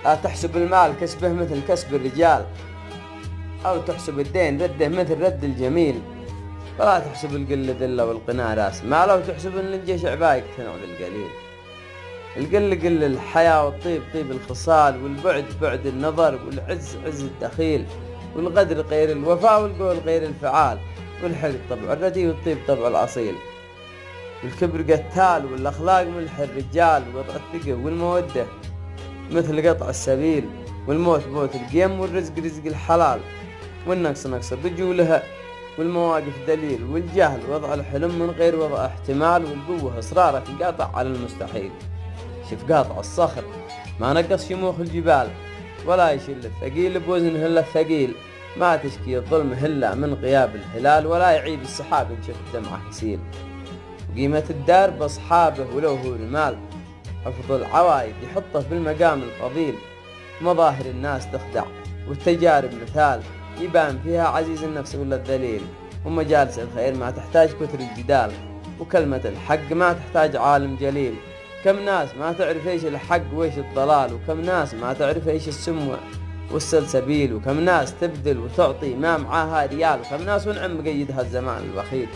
لا تحسب المال كسبه مثل كسب الرجال، أو تحسب الدين رده مثل رد الجميل. فلا تحسب القلة ذلة والقناع راس مال، أو تحسب إن الجيش عبايك تنول القليل. القل قل الحياة، والطيب طيب الخصال، والبعد بعد النظر، والعز عز الدخيل، والغدر غير الوفاء، والقول غير الفعال، والحق طبع الردي، والطيب طبع الأصيل. والكبر قتال، والأخلاق ملح الرجال، وقطع الثقة والمودة مثل قطع السبيل، والموت موت القيم، والرزق رزق الحلال، والنقص نقص الرجولها، والمواقف دليل، والجهل وضع الحلم من غير وضع احتمال، والقوة إصرارك قاطع على المستحيل. شوف قاطع الصخر ما نقص شموخ الجبال، ولا يشيل الثقيل بوزنه إلا الثقيل. ما تشكي الظلم إلا من غياب الهلال، ولا يعيب السحاب إن شفت دمعه يسيل. وقيمة الدار بأصحابه ولو هو المال، حفظ العوايد يحطه في المقام الفضيل. مظاهر الناس تخدع والتجارب مثال، يبان فيها عزيز النفس ولا الذليل. ومجالس الخير ما تحتاج كثر الجدال، وكلمة الحق ما تحتاج عالم جليل. كم ناس ما تعرف ايش الحق وايش الضلال، وكم ناس ما تعرف ايش السم والسلسبيل، وكم ناس تبذل وتعطي ما معاها ريال، وكم ناس ونعم مقيدها الزمان البخيل.